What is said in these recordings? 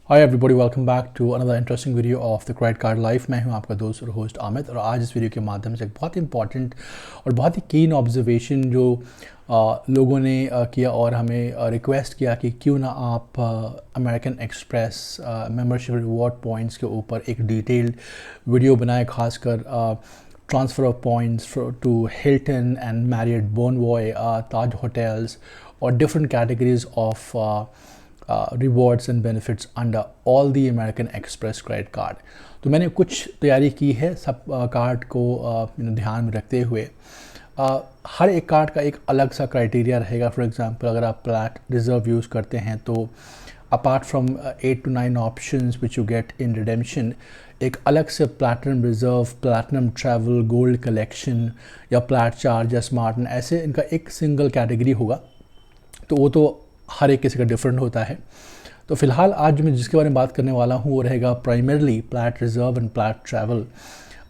Hi everybody, welcome back to another interesting video of the credit card life. मैं हूं आपका दोस्त और होस्ट आमिद, और आज इस वीडियो के माध्यम से एक बहुत ही इंपॉर्टेंट और बहुत ही कीन ऑब्जर्वेशन जो लोगों ने किया और हमें रिक्वेस्ट किया कि क्यों ना आप American Express membership reward points के ऊपर एक डिटेल्ड वीडियो बनाए, खासकर transfer of points to Hilton and Marriott Bonvoy, Taj hotels और different categories of rewards and benefits under all the American Express credit card. तो मैंने कुछ तैयारी की है सब कार्ड को ध्यान में रखते हुए। हर एक कार्ड का एक अलग सा क्राइटेरिया रहेगा। फॉर एग्जांपल, अगर आप प्लैट रिजर्व यूज़ करते हैं तो apart from 8 to 9 options which you get in redemption, एक अलग से platinum reserve, platinum travel, gold collection या प्लैट चार्ज या स्मार्ट, ऐसे इनका एक सिंगल कैटेगरी होगा। तो वो तो हर एक किसी का डिफरेंट होता है। तो फिलहाल आज मैं जिसके बारे में बात करने वाला हूँ वो रहेगा primarily plat reserve and plat travel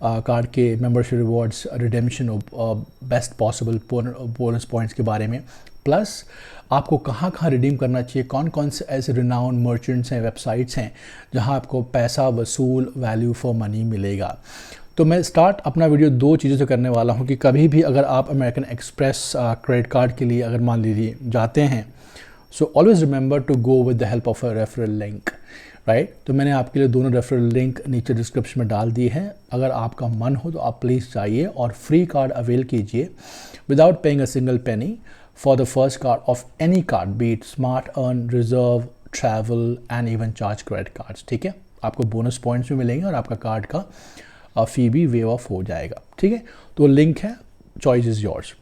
card के मेंबरशिप रिवॉर्ड्स, रिडेम्पशन और बेस्ट पॉसिबल बोनस पॉइंट्स के बारे में। प्लस आपको कहाँ कहाँ रिडीम करना चाहिए, कौन कौन से ऐसे रिनाउंड मर्चेंट्स हैं, वेबसाइट्स हैं जहाँ आपको पैसा वसूल, वैल्यू फॉर मनी मिलेगा। तो मैं स्टार्ट अपना वीडियो दो चीज़ों से करने वाला हूँ कि कभी भी अगर आप अमेरिकन एक्सप्रेस क्रेडिट कार्ड के लिए अगर मान लीजिए जाते हैं, so always remember to go with the help of a referral link, right. तो मैंने आपके लिए दोनों रेफरल लिंक नीचे डिस्क्रिप्शन में डाल दिए हैं। अगर आपका मन हो तो आप प्लीज़ जाइए और फ्री कार्ड अवेल कीजिए without paying a single penny for the first card of any card, B it smart earn, reserve, travel and even charge credit cards. ठीक है, आपको बोनस पॉइंट्स भी मिलेंगे और आपका कार्ड का फ़ी भी वेव ऑफ हो जाएगा। ठीक है, तो लिंक है, चॉइस इज़ योर्स।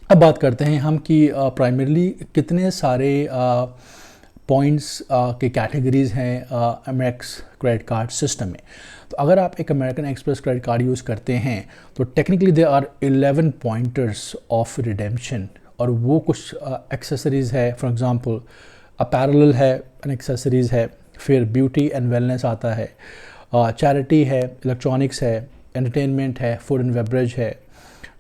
अब बात करते हैं हम कि प्राइमरली कितने सारे पॉइंट्स के कैटेगरीज़ हैं अमेक्स क्रेडिट कार्ड सिस्टम में। तो अगर आप एक American Express credit card use करते हैं तो technically they are 11 pointers of redemption, और वो कुछ एक्सेसरीज़ है। फॉर एग्जांपल अपैरल है, एन एक्सेसरीज़ है, फिर ब्यूटी एंड वेलनेस आता है, चैरिटी है, इलेक्ट्रॉनिक्स है, एंटरटेनमेंट है, फूड एंड बेवरेज है,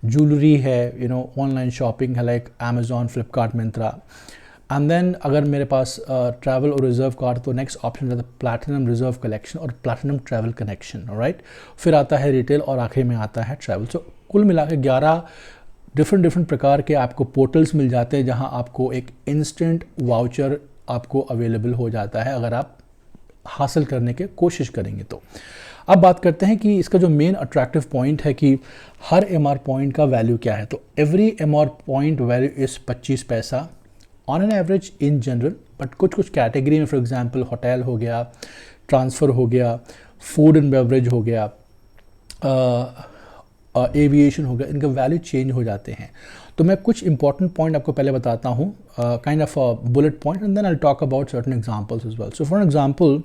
ज्वेलरी है, ऑनलाइन शॉपिंग है like Amazon, Flipkart, Myntra. And then अगर मेरे पास ट्रैवल और रिजर्व कार्ड तो नेक्स्ट ऑप्शन रहता है प्लैटिनम रिजर्व कलेक्शन और प्लैटिनम ट्रैवल कनेक्शन, राइट। फिर आता है रिटेल और आखिर में आता है ट्रैवल। सो कुल मिला के 11 डिफरेंट प्रकार के आपको पोर्टल्स मिल जाते हैं जहां आपको एक इंस्टेंट वाउचर आपको अवेलेबल हो जाता है अगर आप हासिल करने की कोशिश करेंगे तो। अब बात करते हैं कि इसका जो मेन अट्रैक्टिव पॉइंट है कि हर एमआर पॉइंट का वैल्यू क्या है। तो every MR point value is 25 पैसा on an average in general, but कुछ कैटेगरी में, फॉर एग्जांपल होटल हो गया, ट्रांसफ़र हो गया, फूड एंड बेवरेज हो गया, एविएशन हो गया, इनका वैल्यू चेंज हो जाते हैं। तो मैं कुछ इंपॉर्टेंट पॉइंट आपको पहले बताता हूँ, kind of bullet point, and then I talk about certain examples as well. So for example,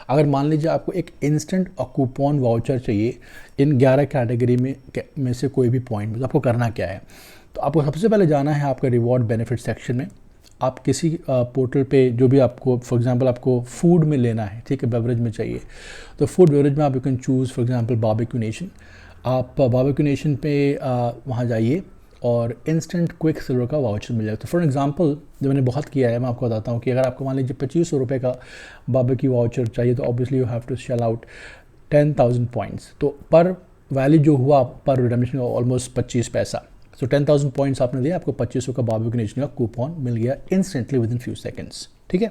अगर मान लीजिए आपको एक इंस्टेंट कूपन वाउचर चाहिए इन 11 कैटेगरी में से कोई भी पॉइंट, तो आपको करना क्या है। तो आपको सबसे पहले जाना है आपका रिवॉर्ड बेनिफिट सेक्शन में। आप किसी पोर्टल पे जो भी आपको, फॉर एग्जांपल आपको फूड में लेना है, ठीक है, बेवरेज में चाहिए, तो फूड बेवरेज में आप you can choose for example Barbeque Nation. आप बारबेक्यू नेशन पे वहाँ जाइए और इंस्टेंट क्विक सिल्वर का वाउचर मिल जाएगा। तो फॉर एग्जांपल जो मैंने बहुत किया है, मैं आपको बताता हूँ कि अगर आपको मान लीजिए 2500 रुपये का बारबेक्यू वाउचर चाहिए तो obviously you have to shell out 10,000 points. तो पर वैल्यू जो हुआ पर रिडेम्पशन का ऑलमोस्ट 25 पैसा। सो 10,000 पॉइंट्स आपने दिया, आपको 2500 का बारबेक्यू नेशन का कूपन मिल गया instantly with in few seconds. ठीक है,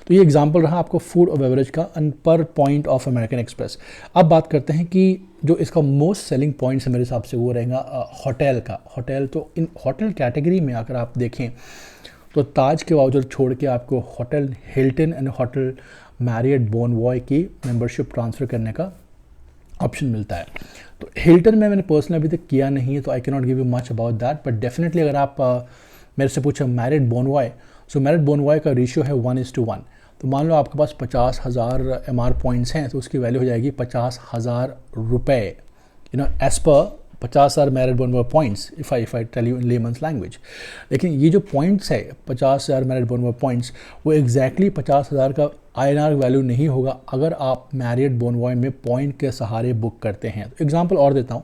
तो ये एग्जांपल रहा आपको फूड और बेवरेज का पर पॉइंट ऑफ अमेरिकन एक्सप्रेस। अब बात करते हैं कि जो इसका मोस्ट सेलिंग पॉइंट्स है मेरे हिसाब से वो रहेगा होटल का। होटल, तो इन होटल कैटेगरी में अगर आप देखें तो ताज के वाउचर छोड़ के आपको hotel Hilton and hotel Marriott Bonvoy की मेंबरशिप ट्रांसफ़र करने का ऑप्शन मिलता है। तो हिल्टन में मैंने पर्सनली अभी तक किया नहीं है, तो I can not give you much about that, but definitely अगर आप मेरे से पूछें मैरियट बोनवॉय, सो मैरियट बोनवॉय का रेशियो है 1:1। तो मान लो आपके पास 50,000 एमआर पॉइंट्स हैं तो उसकी वैल्यू हो जाएगी 50,000 रुपये, एज पर 50,000 Marriott Bonvoy points, if I tell you in layman's language. लेकिन ये जो पॉइंट्स है 50,000 मैरियट बोनवॉय पॉइंट्स, वो एग्जैक्टली 50,000 का INR वैल्यू नहीं होगा अगर आप मैरियट बोनवॉय में पॉइंट के सहारे बुक करते हैं। तो एग्जांपल और देता हूँ,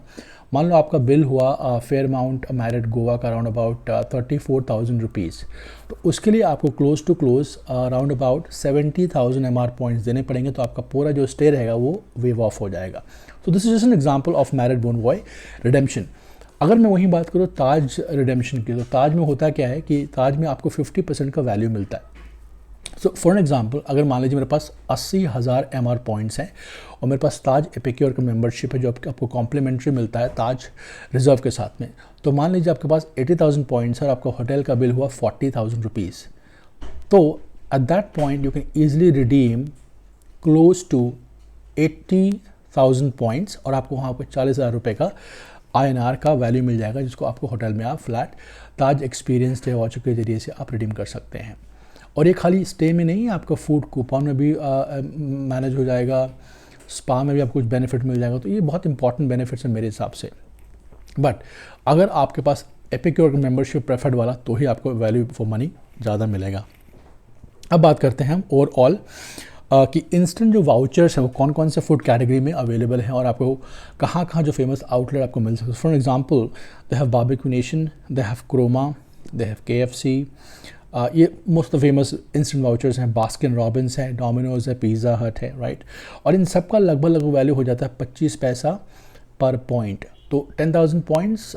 मान लो आपका बिल हुआ फेयर माउंट मैरिट गोवा का अराउंड अबाउट 34,000 रुपीज़, तो उसके लिए आपको close to close around about 70,000 MR points देने पड़ेंगे, तो आपका पूरा जो स्टे रहेगा वो वेव ऑफ हो जाएगा। तो this is just an example of Marriott Bonvoy redemption. अगर मैं वहीं बात करूँ ताज रिडेम्पशन की, तो ताज में होता क्या है कि ताज में आपको 50% का वैल्यू मिलता है। सो फॉर एग्जांपल अगर मान लीजिए मेरे पास 80,000 MR पॉइंट्स हैं और मेरे पास ताज एपिक्योर का मेंबरशिप है जो आपको कॉम्प्लीमेंट्री मिलता है ताज रिजर्व के साथ में, तो मान लीजिए आपके पास 80,000 पॉइंट्स है और आपका होटल का बिल हुआ 40,000 रुपीज़, तो at that point you can easily redeem close to 80,000 points और आपको वहाँ पर 40,000 रुपये का INR का वैल्यू मिल जाएगा, जिसको आपको होटल में आप फ्लैट ताज एक्सपीरियंस डे वाउचर के जरिए से आप रिडीम कर सकते हैं। और ये खाली स्टे में नहीं, आपका फूड कूपन में भी मैनेज हो जाएगा, स्पा में भी आपको कुछ बेनिफिट मिल जाएगा। तो ये बहुत इंपॉर्टेंट बेनिफिट्स है मेरे हिसाब से। बट अगर आपके पास एपिक्योर का मेंबरशिप प्रेफर्ड वाला, तो ही आपको वैल्यू फॉर मनी ज़्यादा मिलेगा। अब बात करते हैं हम ओवरऑल कि इंस्टेंट जो वाउचर्स हैं वो कौन कौन से फूड कैटेगरी में अवेलेबल हैं और आपको कहाँ कहाँ जो फेमस आउटलेट आपको मिल सकते हैं। For example they have Barbeque Nation, they have Croma, they have KFC, ये most of famous instant vouchers हैं। बास्किन रॉबिन्स है, डोमिनोज है, पिज़्ज़ा हट है, राइट। और इन सब का लगभग वैल्यू हो जाता है 25 पैसा पर पॉइंट। तो 10,000 पॉइंट्स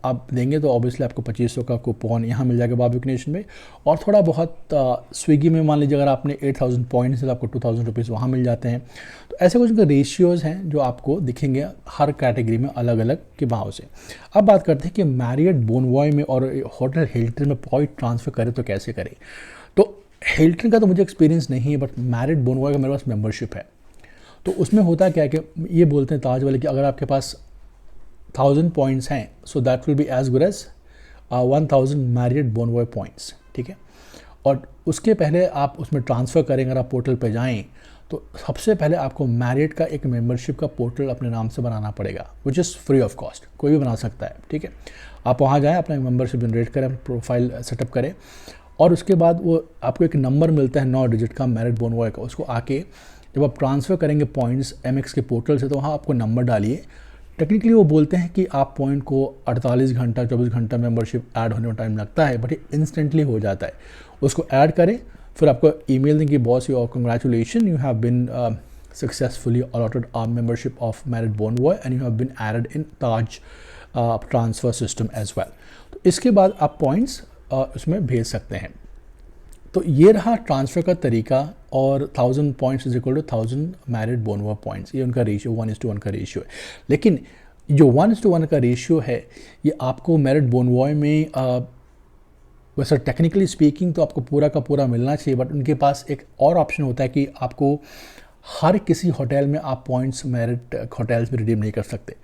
आप देंगे तो ऑब्वियसली आपको 2500 का कूपन यहाँ मिल जाएगा बारबेक्यू नेशन में। और थोड़ा बहुत स्विगी में मान लीजिए अगर आपने 8,000 पॉइंट्स तो आपको 2,000 रुपीज़ वहाँ मिल जाते हैं। तो ऐसे कुछ रेशियोज़ हैं जो आपको दिखेंगे हर कैटेगरी में अलग अलग के भाव से। अब बात करते हैं कि मैरियट बोनवॉय में और होटल हिल्टन में पॉइंट ट्रांसफ़र करें तो कैसे करें। तो हिल्टन का तो मुझे एक्सपीरियंस नहीं है, बट मैरियट बोनवॉय का मेरे पास मेम्बरशिप है। तो उसमें होता क्या है कि ये बोलते हैं ताज वाले कि अगर आपके पास 1,000 पॉइंट्स हैं, so that will be as good as 1,000 Marriott Bonvoy points, ठीक है। और उसके पहले आप उसमें ट्रांसफ़र करेंगे, अगर आप पोर्टल पे जाएं तो सबसे पहले आपको मैरियट का एक मेंबरशिप का पोर्टल अपने नाम से बनाना पड़ेगा, which is free of cost, कोई भी बना सकता है, ठीक है। आप वहाँ जाएँ, अपना मेंबरशिप जनरेट करें, प्रोफाइल सेटअप करें और उसके बाद वो आपको एक नंबर मिलता है 9 डिजिट का मैरियट बोनवॉय का। उसको आके जब आप ट्रांसफ़र करेंगे पॉइंट्स MX के पोर्टल से, तो वहाँ आपको नंबर डालिए। टेक्निकली वो बोलते हैं कि आप पॉइंट को 48 घंटा 24 घंटा मेंबरशिप ऐड होने में टाइम लगता है, बट ये इंस्टेंटली हो जाता है। उसको ऐड करें, फिर आपको ईमेल देंगे boss your congratulation, you have been successfully allotted our membership of Marriott Bonvoy and you have been added in Taj transfer system as well. तो इसके बाद आप पॉइंट्स उसमें भेज सकते हैं। तो ये रहा ट्रांसफ़र का तरीका। और 1,000 points is equal to 1,000 Marriott Bonvoy points, ये उनका रेशियो 1:1 का रेशियो है। लेकिन जो 1:1 का रेशियो है ये आपको मैरिट बोनवॉय में वैसे टेक्निकली स्पीकिंग तो आपको पूरा का पूरा मिलना चाहिए, बट उनके पास एक और ऑप्शन होता है कि आपको हर किसी होटल में आप पॉइंट्स मैरिट होटल्स में रिडीम नहीं कर सकते।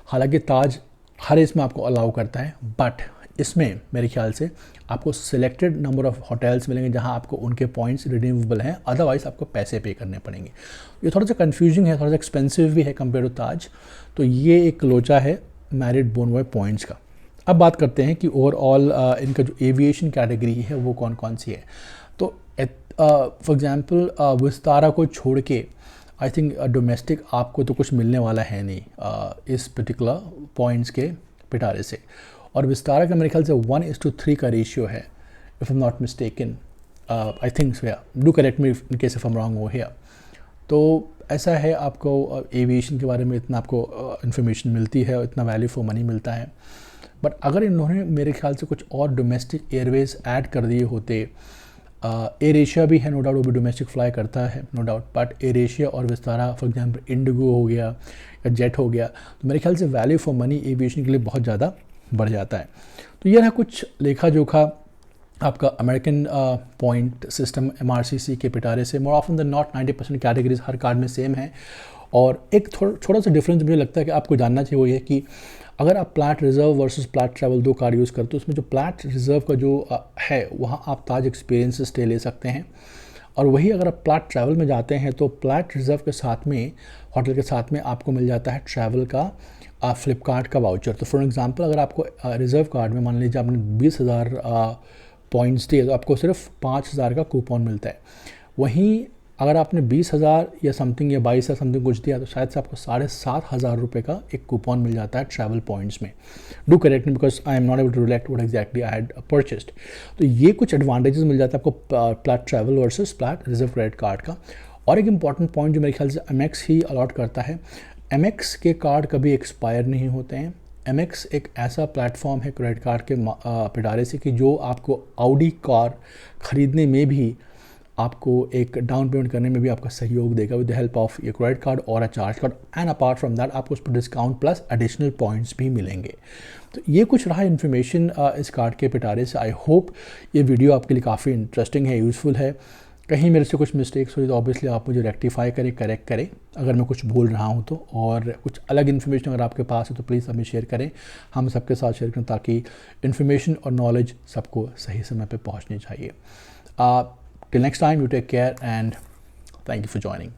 हालांकि ताज हर इसमें आपको अलाउ करता है, बट इसमें मेरे ख्याल से आपको सिलेक्टेड नंबर ऑफ होटल्स मिलेंगे जहां आपको उनके पॉइंट्स रिडीमेबल हैं, अदरवाइज़ आपको पैसे पे करने पड़ेंगे। ये थोड़ा सा कन्फ्यूजिंग है, थोड़ा सा एक्सपेंसिव भी है कंपेयर टू ताज। तो ये एक लोचा है मैरिट बोनवॉय पॉइंट्स का। अब बात करते हैं कि ओवरऑल इनका जो एविएशन कैटेगरी है वो कौन कौन सी है। तो फॉर एग्जांपल विस्तारा को छोड़ के आई थिंक डोमेस्टिक आपको तो कुछ मिलने वाला है नहीं इस पर्टिकुलर पॉइंट्स के पिटारे से। और विस्तारा का मेरे ख्याल से 1:3 का रेशियो है, if I am not mistaken, I think so, do correct me in case if I am wrong हो हियर। तो ऐसा है, आपको एविएशन के बारे में इतना आपको इन्फॉर्मेशन मिलती है, इतना वैल्यू फॉर मनी मिलता है। बट अगर इन्होंने मेरे ख्याल से कुछ और डोमेस्टिक एयरवेज ऐड कर दिए होते, एयर एशिया भी है नो डाउट, वो भी डोमेस्टिक फ्लाई करता है no doubt, but Air Asia और विस्तारा फॉर एग्जांपल इंडिगो हो गया या जेट हो गया, तो मेरे ख्याल से वैल्यू फॉर मनी एविएशन के लिए बहुत ज़्यादा बढ़ जाता है। तो यह है कुछ लेखा जोखा आपका अमेरिकन पॉइंट सिस्टम MRCC के पिटारे से। More often than not 90% categories her card में सेम है। और एक छोटा सा डिफरेंस मुझे लगता है कि आपको जानना चाहिए वो ये कि अगर आप plat reserve versus plat travel 2 card use करते हो, उसमें जो प्लैट रिजर्व का जो है वहाँ आप ताज एक्सपीरियंस स्टे ले सकते हैं। और वही अगर आप प्लैट ट्रैवल में जाते हैं तो प्लैट रिजर्व के साथ में होटल के साथ में आपको मिल जाता है ट्रैवल का फ्लिपकार्ट का वाउचर। तो फॉर एग्जांपल अगर आपको रिजर्व कार्ड में मान लीजिए आपने 20,000 पॉइंट्स दिए तो आपको सिर्फ 5,000 का कूपन मिलता है। वहीं अगर आपने 20,000 या समथिंग या 22,000 समथिंग कुछ दिया तो शायद से आपको 7,500 रुपये का एक कूपन मिल जाता है ट्रैवल पॉइंट्स में। Do correct me because I am not able to recollect what exactly I had purchased. तो ये कुछ एडवांटेजेस मिल जाता है आपको plat travel versus plat reserve credit card का। और एक इंपॉर्टेंट पॉइंट जो मेरे ख्याल से एमएक्स ही अलॉट करता है, एमएक्स के कार्ड कभी एक्सपायर नहीं होते हैं। एमएक्स एक ऐसा प्लेटफॉर्म है क्रेडिट कार्ड के पिटारे से कि जो आपको ऑडी कार ख़रीदने में भी, आपको एक डाउन पेमेंट करने में भी आपका सहयोग देगा विद द हेल्प ऑफ ये क्रेडिट कार्ड और a charge card, and apart from that आपको उस पर डिस्काउंट प्लस एडिशनल पॉइंट्स भी मिलेंगे। तो ये कुछ रहा इन्फॉर्मेशन इस कार्ड के पिटारे से। आई होप ये वीडियो आपके लिए काफ़ी इंटरेस्टिंग है, यूज़फुल है। कहीं मेरे से कुछ मिस्टेक्स हुई तो ऑब्वियसली आप मुझे रेक्टिफाई करें, करेक्ट करें अगर मैं कुछ भूल रहा हूँ तो। और कुछ अलग इन्फॉर्मेशन अगर आपके पास है तो प्लीज़ हमें शेयर करें, हम सबके साथ शेयर करें ताकि इन्फॉर्मेशन और नॉलेज सबको सही समय पे पहुँचनी चाहिए। Till next time, you take care and thank you for joining.